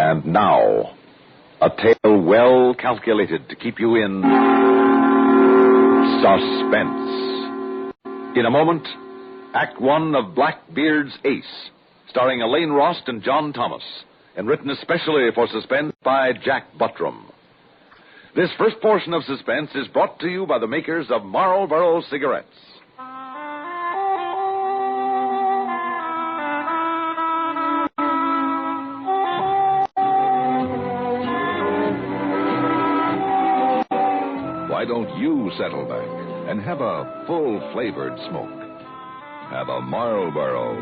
And now, a tale well calculated to keep you in suspense. In a moment, Act One of Blackbeard's Ace, starring Elaine Rost and John Thomas, and written especially for Suspense by Jack Buttram. This first portion of Suspense is brought to you by the makers of Marlboro cigarettes. Why don't you settle back and have a full-flavored smoke? Have a Marlboro.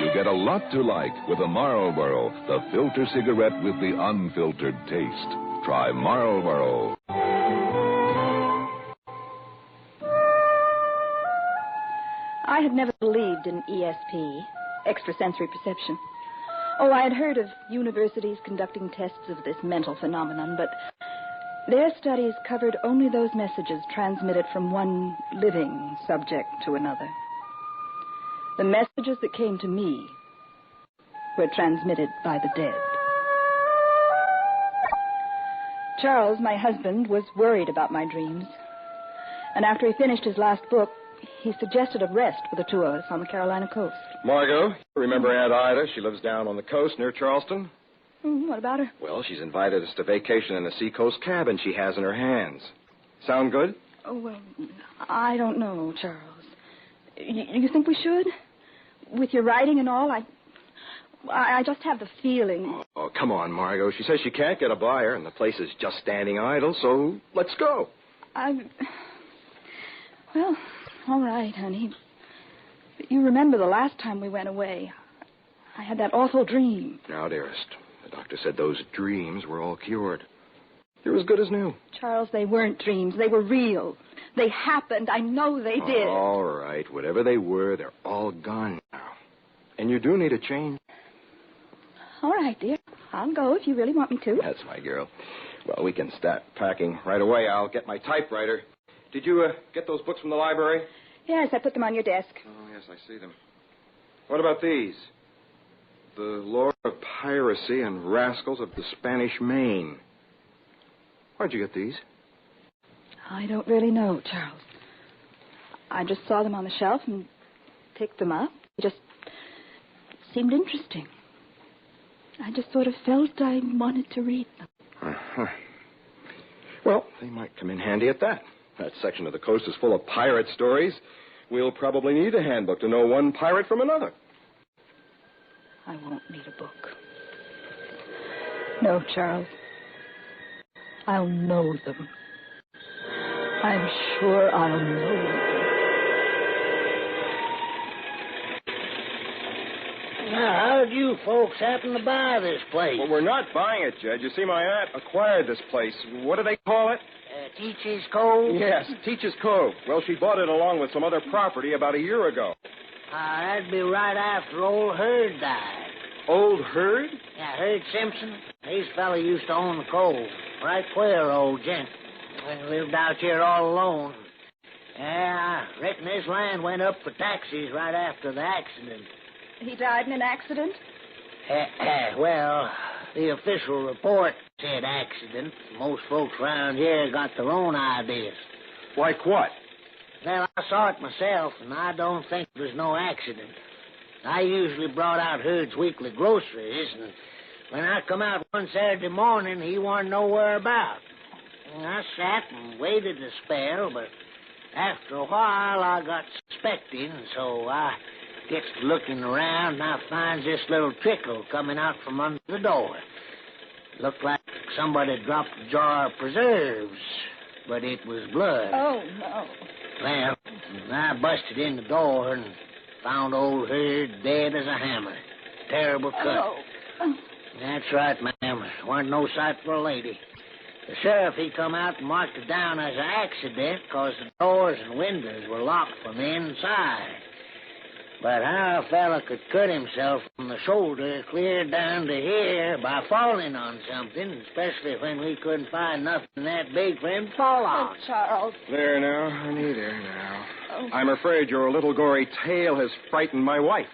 You get a lot to like with a Marlboro, the filter cigarette with the unfiltered taste. Try Marlboro. I had never believed in ESP, extrasensory perception. Oh, I had heard of universities conducting tests of this mental phenomenon, but their studies covered only those messages transmitted from one living subject to another. The messages that came to me were transmitted by the dead. Charles, my husband, was worried about my dreams. And after he finished his last book, he suggested a rest for the two of us on the Carolina coast. Margot, you remember Aunt Ida? She lives down on the coast near Charleston. What about her? Well, she's invited us to vacation in a seacoast cabin she has in her hands. Sound good? Oh, well, I don't know, Charles. You think we should? With your writing and all, I just have the feeling. Oh, come on, Margot. She says she can't get a buyer, and the place is just standing idle, so let's go. Well, all right, honey. You remember the last time we went away. I had that awful dream. Now, dearest, the doctor said those dreams were all cured. They're as good as new. Charles, they weren't dreams. They were real. They happened. I know they did. All right. Whatever they were, they're all gone now. And you do need a change. All right, dear. I'll go if you really want me to. That's my girl. Well, we can start packing right away. I'll get my typewriter. Did you get those books from the library? Yes, I put them on your desk. Oh, yes, I see them. What about these? The Lore of Piracy and Rascals of the Spanish Main. Where'd you get these? I don't really know, Charles. I just saw them on the shelf and picked them up. They just seemed interesting. I just sort of felt I wanted to read them. Uh-huh. Well, they might come in handy at that. That section of the coast is full of pirate stories. We'll probably need a handbook to know one pirate from another. I won't need a book. No, Charles. I'll know them. I'm sure I'll know them. Now, how did you folks happen to buy this place? Well, we're not buying it, Judge. You see, my aunt acquired this place. What do they call it? Teach's Cove? Yes, Teach's Cove. Well, she bought it along with some other property about a year ago. That'd be right after old Hurd died. Old Hurd? Yeah, Hurd Simpson. His fella used to own the cove. Right queer old gent. Lived out here all alone. Yeah, I reckon this land went up for taxes right after the accident. He died in an accident? Well, the official report said accident. Most folks around here got their own ideas. Like what? Well, I saw it myself, and I don't think it was no accident. I usually brought out Hurd's weekly groceries, and when I come out one Saturday morning, he wasn't nowhere about. And I sat and waited a spell, but after a while I got suspecting, so I gets to looking around, and I finds this little trickle coming out from under the door. Looked like somebody dropped a jar of preserves, but it was blood. Oh, no. Well, I busted in the door and found old Hurd dead as a hammer. Terrible cut. Oh. That's right, ma'am. Wasn't no sight for a lady. The sheriff, he come out and marked it down as an accident because the doors and windows were locked from the inside. But how a fella could cut himself from the shoulder clear down to here by falling on something, especially when we couldn't find nothing that big for him to fall on. Oh, Charles. There now, honey, there now. Oh. I'm afraid your little gory tale has frightened my wife.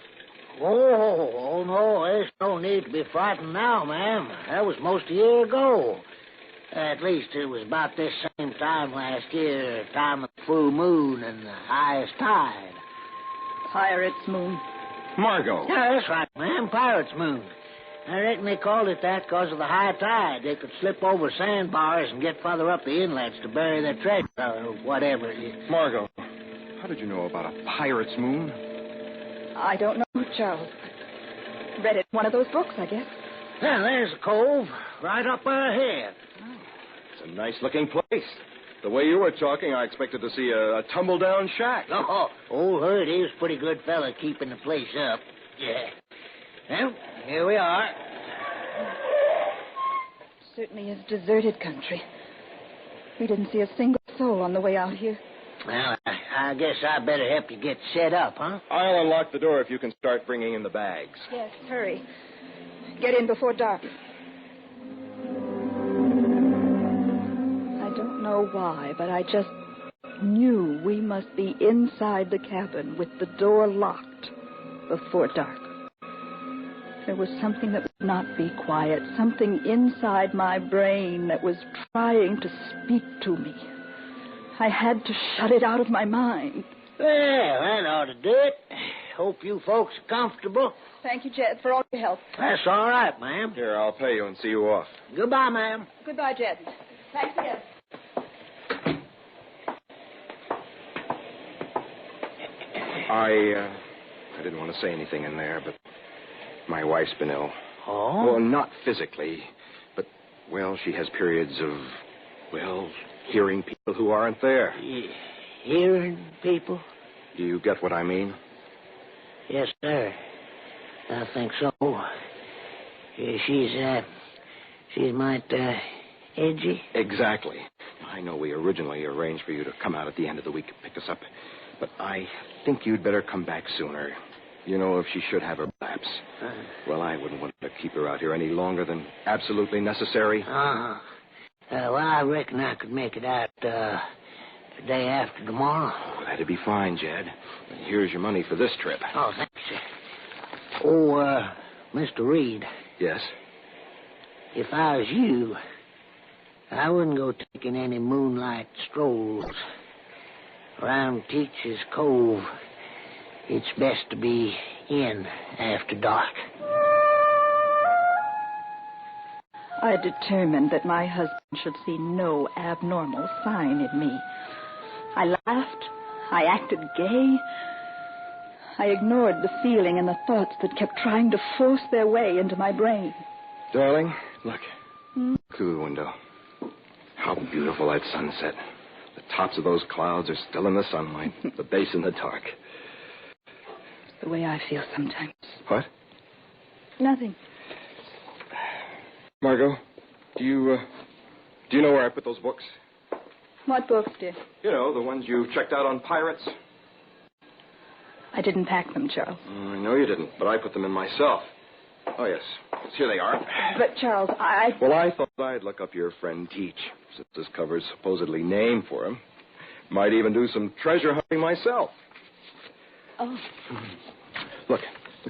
Oh, no, there's no need to be frightened now, ma'am. That was most a year ago. At least it was about this same time last year, time of the full moon and the highest tide. Pirate's moon. Margot. Yeah, that's right, ma'am. Pirate's moon. I reckon they called it that because of the high tide. They could slip over sandbars and get farther up the inlets to bury their treasure or whatever it is. Margot, how did you know about a pirate's moon? I don't know, Charles. Read it in one of those books, I guess. Well, there's the cove, right up ahead. It's a nice-looking place. The way you were talking, I expected to see a tumble-down shack. Oh, old Hurt, he was a pretty good fella keeping the place up. Yeah. Well, here we are. Certainly is deserted country. We didn't see a single soul on the way out here. Well, I guess I better help you get set up, huh? I'll unlock the door if you can start bringing in the bags. Yes, hurry. Get in before dark. I don't know why, but I just knew we must be inside the cabin with the door locked before dark. There was something that would not be quiet, something inside my brain that was trying to speak to me. I had to shut it out of my mind. Well, that ought to do it. Hope you folks are comfortable. Thank you, Jed, for all your help. That's all right, ma'am. Here, I'll pay you and see you off. Goodbye, ma'am. Goodbye, Jed. Thanks again. I didn't want to say anything in there, but my wife's been ill. Oh? Well, not physically, but, well, she has periods of, well, hearing people who aren't there. Hearing people? Do you get what I mean? Yes, sir. I think so. She's might, edgy. Exactly. I know we originally arranged for you to come out at the end of the week and pick us up, but I think you'd better come back sooner. You know, if she should have her lapse. Well, I wouldn't want to keep her out here any longer than absolutely necessary. Well, I reckon I could make it out, the day after tomorrow. Oh, that'd be fine, Jed. Here's your money for this trip. Oh, thanks, sir. Oh, Mr. Reed. Yes? If I was you, I wouldn't go taking any moonlight strolls. Around Teach's Cove, it's best to be in after dark. I determined that my husband should see no abnormal sign in me. I laughed. I acted gay. I ignored the feeling and the thoughts that kept trying to force their way into my brain. Darling, look. Through the window. How beautiful that sunset. The tops of those clouds are still in the sunlight, the base in the dark. The way I feel sometimes. What? Nothing. Margot, do you know where I put those books? What books, dear? You know, the ones you checked out on pirates. I didn't pack them, Charles. I know you didn't, but I put them in myself. Oh, yes. Here they are. But, Charles, Well, I thought I'd look up your friend Teach, since this cover's supposedly named for him. Might even do some treasure hunting myself. Oh. Look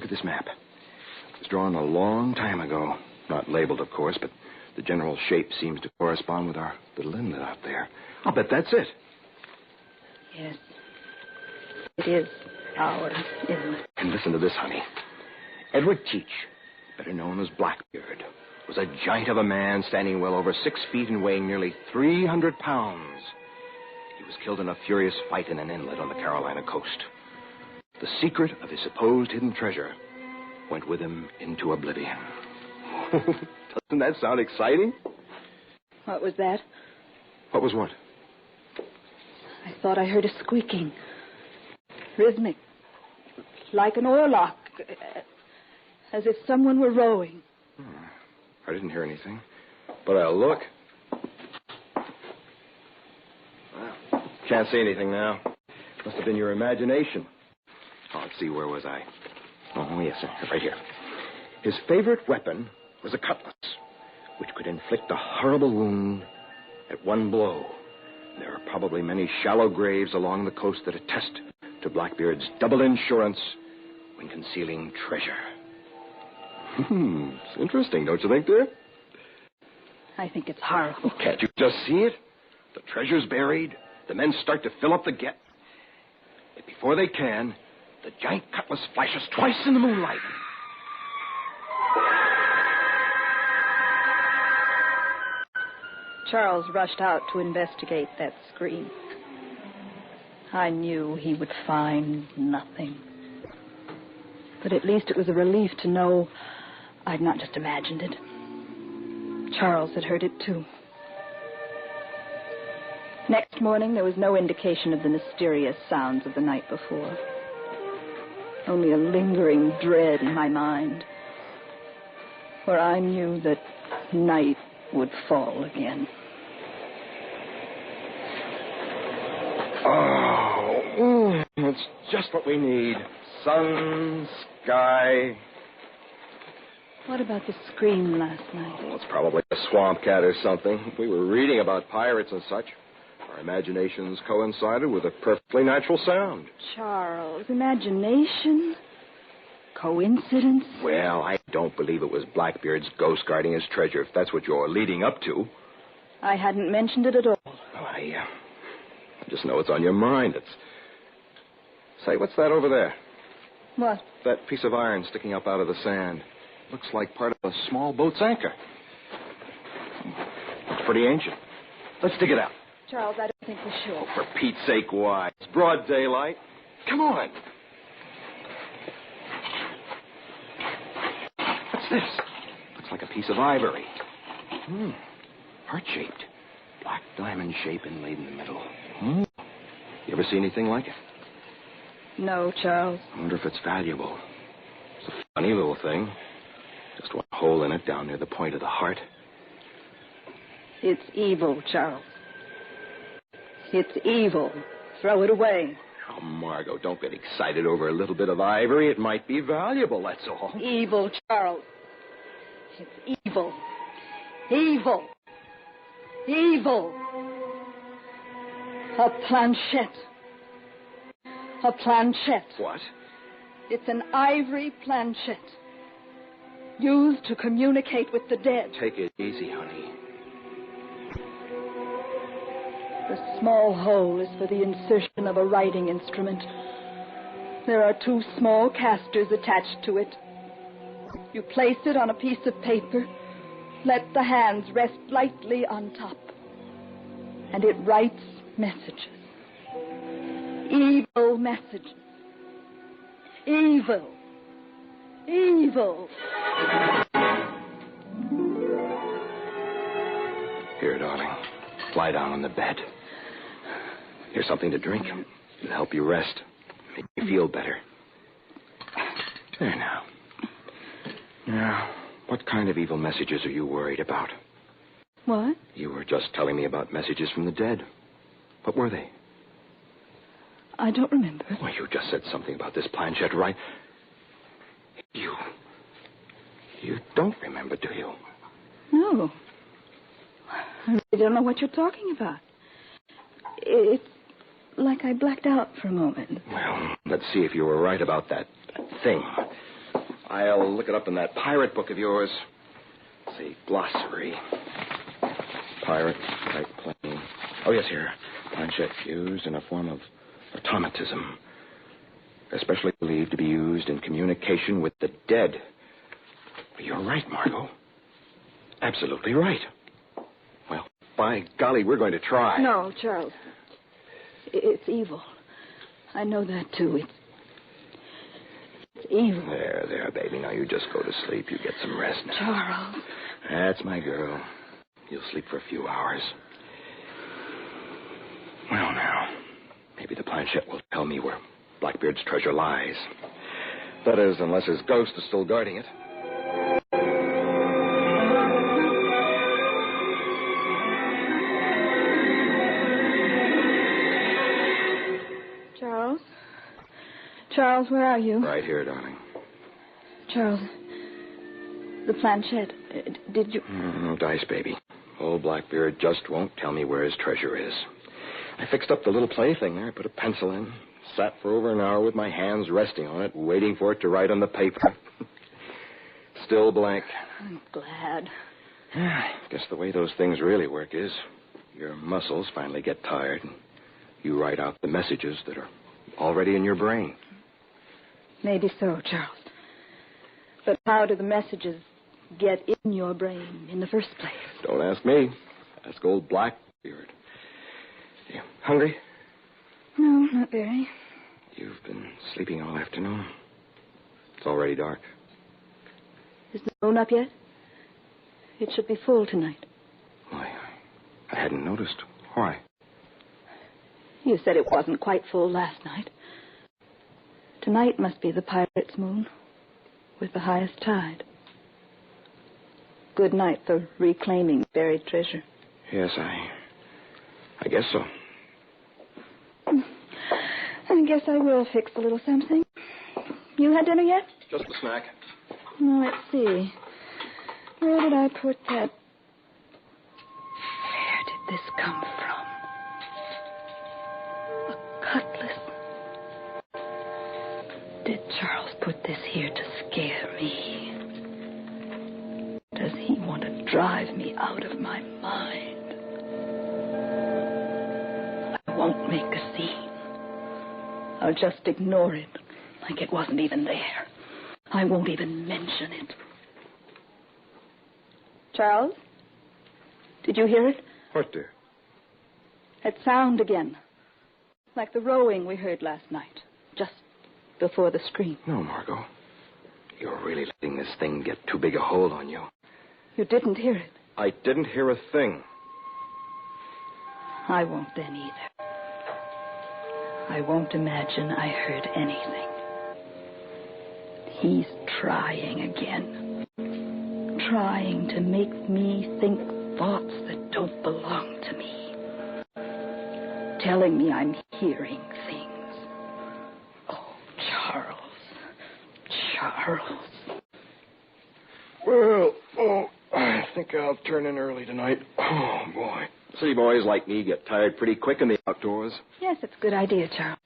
at this map. It was drawn a long time ago. Not labeled, of course, but the general shape seems to correspond with our little inlet out there. I'll bet that's it. Yes. It is our inlet. And listen to this, honey. Edward Teach, better known as Blackbeard, was a giant of a man standing well over 6 feet and weighing nearly 300 pounds. He was killed in a furious fight in an inlet on the Carolina coast. The secret of his supposed hidden treasure went with him into oblivion. Doesn't that sound exciting? What was that? What was what? I thought I heard a squeaking. Rhythmic. Like an oarlock. As if someone were rowing. I didn't hear anything. But I'll look. Well, can't see anything now. Must have been your imagination. Oh, let's see, where was I? Oh, yes, right here. His favorite weapon was a cutlass, which could inflict a horrible wound at one blow. There are probably many shallow graves along the coast that attest to Blackbeard's double insurance when concealing treasure. It's interesting, don't you think, dear? I think it's horrible. Can't you just see it? The treasure's buried. The men start to fill up the gap. But before they can, the giant cutlass flashes twice in the moonlight. Charles rushed out to investigate that scream. I knew he would find nothing. But at least it was a relief to know I'd not just imagined it. Charles had heard it too. Next morning, there was no indication of the mysterious sounds of the night before. Only a lingering dread in my mind. For I knew that night would fall again. Oh, it's just what we need. Sun, sky. What about the scream last night? Well, it's probably a swamp cat or something. We were reading about pirates and such. Our imaginations coincided with a perfectly natural sound. Charles, imagination? Coincidence? Well, I don't believe it was Blackbeard's ghost guarding his treasure, if that's what you're leading up to. I hadn't mentioned it at all. Well, I just know it's on your mind. Say, what's that over there? What? That piece of iron sticking up out of the sand. Looks like part of a small boat's anchor. It's pretty ancient. Let's dig it out. Charles, I don't think we should. Oh, for Pete's sake, why? It's broad daylight. Come on. What's this? Looks like a piece of ivory. Heart-shaped. Black diamond shape inlaid in the middle. You ever see anything like it? No, Charles. I wonder if it's valuable. It's a funny little thing. Just one hole in it down near the point of the heart. It's evil, Charles. It's evil. Throw it away. Oh, Margot, don't get excited over a little bit of ivory. It might be valuable, that's all. Evil, Charles. It's evil. Evil. Evil. A planchette. A planchette. What? It's an ivory planchette. Used to communicate with the dead. Take it easy, honey. The small hole is for the insertion of a writing instrument. There are 2 small casters attached to it. You place it on a piece of paper, let the hands rest lightly on top, and it writes messages. Evil messages. Evil. Evil. Here, darling. Lie down on the bed. Here's something to drink. It'll help you rest. Make you feel better. There now. Now, what kind of evil messages are you worried about? What? You were just telling me about messages from the dead. What were they? I don't remember. Well, you just said something about this planchette, right? You don't remember, do you? No. I really don't know what you're talking about. It's like I blacked out for a moment. Well, let's see if you were right about that thing. I'll look it up in that pirate book of yours. Let's see, glossary. Pirate, type plane. Oh, yes, here. Planchette used in a form of automatism. Especially believed to be used in communication with the dead. You're right, Margot. Absolutely right. Well, by golly, we're going to try. No, Charles. It's evil. I know that, too. It's evil. There, baby. Now you just go to sleep. You get some rest now. Charles. That's my girl. You'll sleep for a few hours. Well, now, maybe the planchette will tell me where Blackbeard's treasure lies. That is, unless his ghost is still guarding it. Charles, where are you? Right here, darling. Charles, the planchette. Did you... No dice, baby. Old Blackbeard just won't tell me where his treasure is. I fixed up the little plaything there. I put a pencil in, Sat for over an hour with my hands resting on it, waiting for it to write on the paper. Still blank. I'm glad. Guess the way those things really work is your muscles finally get tired and you write out the messages that are already in your brain. Maybe so, Charles. But how do the messages get in your brain in the first place? Don't ask me. Ask old Blackbeard. You hungry? No, not very. You've been sleeping all afternoon. It's already dark. Is the moon up yet? It should be full tonight. Why, I hadn't noticed. Why? You said it wasn't quite full last night. Tonight must be the pirate's moon, with the highest tide. Good night for reclaiming buried treasure. Yes, I guess so. I guess I will fix a little something. You had dinner yet? Just a snack. Oh, let's see. Where did I put that? Where did this come from? A cutlass. Did Charles put this here to scare me? Does he want to drive me out of my mind? I won't make a scene. I'll just ignore it like it wasn't even there. I won't even mention it. Charles? Did you hear it? What, dear? That sound again. Like the rowing we heard last night. Just before the scream. No, Margot. You're really letting this thing get too big a hold on you. You didn't hear it? I didn't hear a thing. I won't then either. I won't imagine I heard anything. He's trying again. Trying to make me think thoughts that don't belong to me. Telling me I'm hearing things. Oh, Charles. Charles. Well, I think I'll turn in early tonight. Oh, boy. City boys like me get tired pretty quick in the outdoors. Yes, it's a good idea, Charles.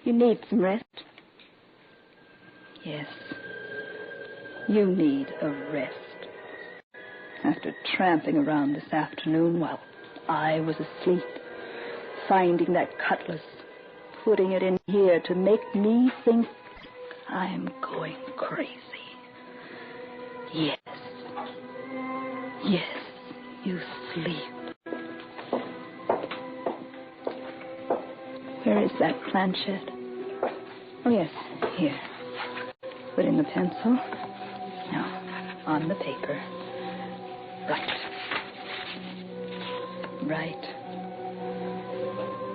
You need some rest. Yes. You need a rest. After tramping around this afternoon while I was asleep, finding that cutlass, putting it in here to make me think I'm going crazy. Yes. Yes, you sleep. Where is that planchette? Oh, yes, here. Put in the pencil. Now, on the paper.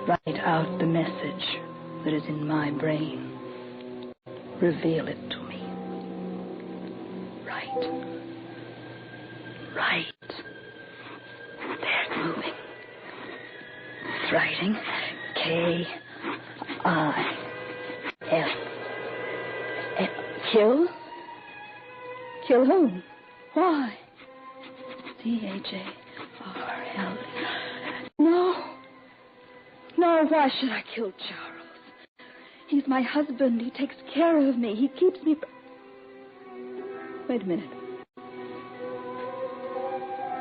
Write out the message that is in my brain. Reveal it to me. Write. There, it's moving. It's writing. K-I-L. Kill? Kill whom? Why? C-H-A-R-L. No, why should I kill Charles? He's my husband. He takes care of me. He keeps me... Wait a minute.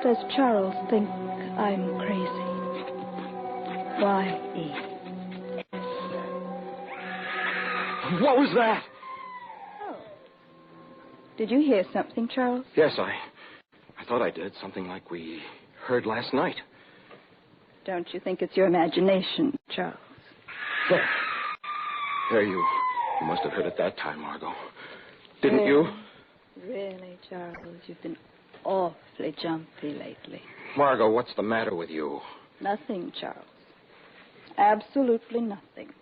Does Charles think I'm crazy? Y-E-S. What was that? Oh. Did you hear something, Charles? Yes, I thought I did. Something like we heard last night. Don't you think it's your imagination, Charles? There, you must have heard it that time, Margot. Didn't you? Really, Charles, you've been awfully jumpy lately. Margot, what's the matter with you? Nothing, Charles. Absolutely nothing.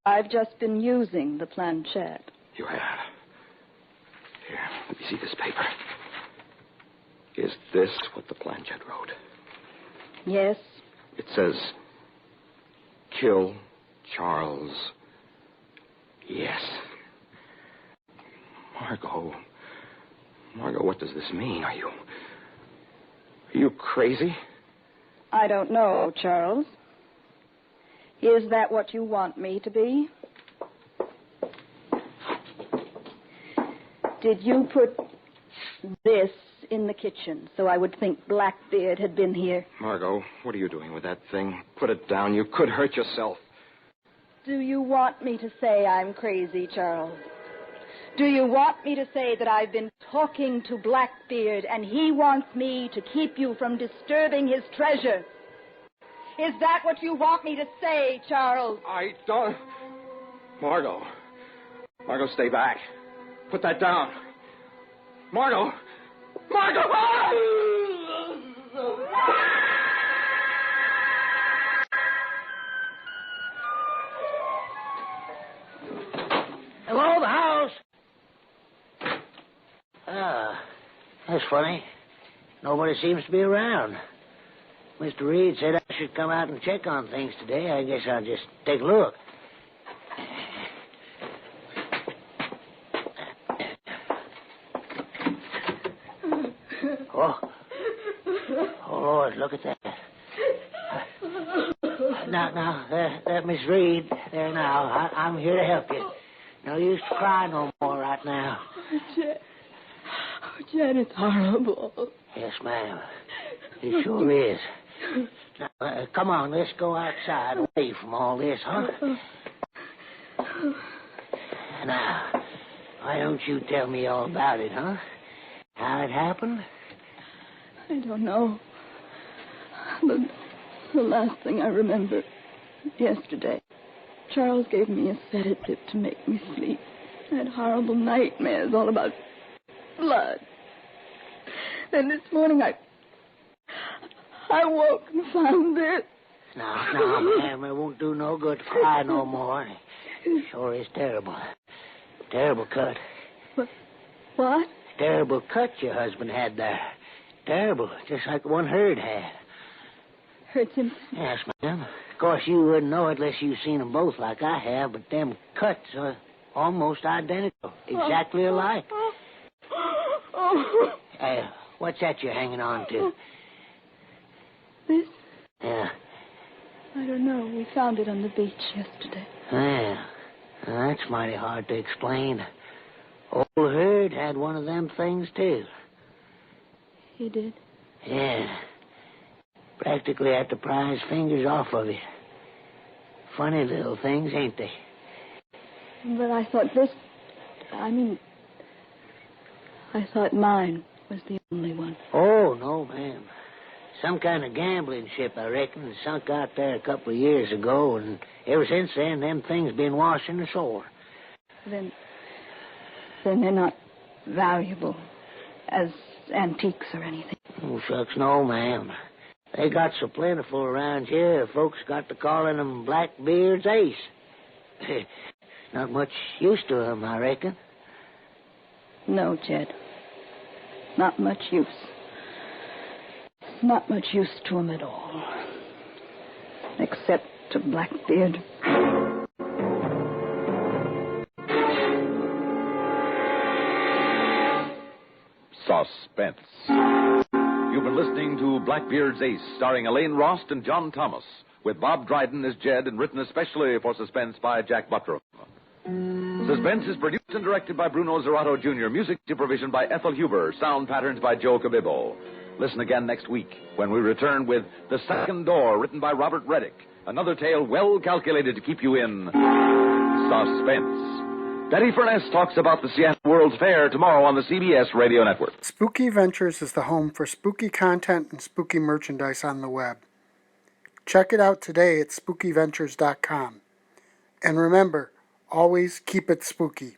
I've just been using the planchette. You have? Here, let me see this paper. Is this what the planchette wrote? Yes. It says, kill Charles. Yes. Margot, what does this mean? Are you crazy? I don't know, Charles. Is that what you want me to be? Did you put this in the kitchen so I would think Blackbeard had been here? Margot, what are you doing with that thing? Put it down. You could hurt yourself. Do you want me to say I'm crazy, Charles? Do you want me to say that I've been talking to Blackbeard and he wants me to keep you from disturbing his treasure? Is that what you want me to say, Charles? I don't... Margot, stay back. Put that down. Margot! Hello, the house. That's funny. Nobody seems to be around. Mr. Reed said I should come out and check on things today. I guess I'll just take a look. Oh, Lord, look at that. Now, there, Miss Reed. There now. I'm here to help you. No use to cry no more right now. Jen, it's horrible. Yes, ma'am. It sure is. Now, come on, let's go outside away from all this, huh? Now, why don't you tell me all about it, huh? How it happened? I don't know. The last thing I remember, yesterday, Charles gave me a sedative to make me sleep. I had horrible nightmares all about blood. Then this morning I woke and found this. Now, ma'am, it won't do no good to cry no more. It sure is terrible. Terrible cut. What? Terrible cut your husband had there. Terrible, just like the one Hurd had. Hurts him? Yes, ma'am. Of course, you wouldn't know it unless you've seen them both like I have, but them cuts are almost identical. Exactly alike. What's that you're hanging on to? This? Yeah. I don't know. We found it on the beach yesterday. Yeah. That's mighty hard to explain. Old Hurd had one of them things, too. He did? Yeah. Practically had to pry his fingers off of you. Funny little things, ain't they? But I thought I thought mine was the only one. Oh, no, ma'am. Some kind of gambling ship, I reckon, sunk out there a couple of years ago, and ever since then, them things been washing ashore. Then they're not valuable as antiques or anything. Oh, shucks, no, ma'am. They got so plentiful around here, folks got to calling them Blackbeard's Ace. Not much use to them, I reckon. No, Jed. Not much use. Not much use to him at all. Except to Blackbeard. Suspense. You've been listening to Blackbeard's Ace, starring Elaine Rost and John Thomas, with Bob Dryden as Jed and written especially for Suspense by Jack Buttram. Suspense is produced and directed by Bruno Zerato Jr., music supervision by Ethel Huber, sound patterns by Joe Cabibbo. Listen again next week when we return with The Second Door, written by Robert Reddick, another tale well calculated to keep you in suspense. Betty Furness talks about the Seattle World's Fair tomorrow on the CBS Radio Network. Spooky Ventures is the home for spooky content and spooky merchandise on the web. Check it out today at spookyventures.com. And remember, always keep it spooky.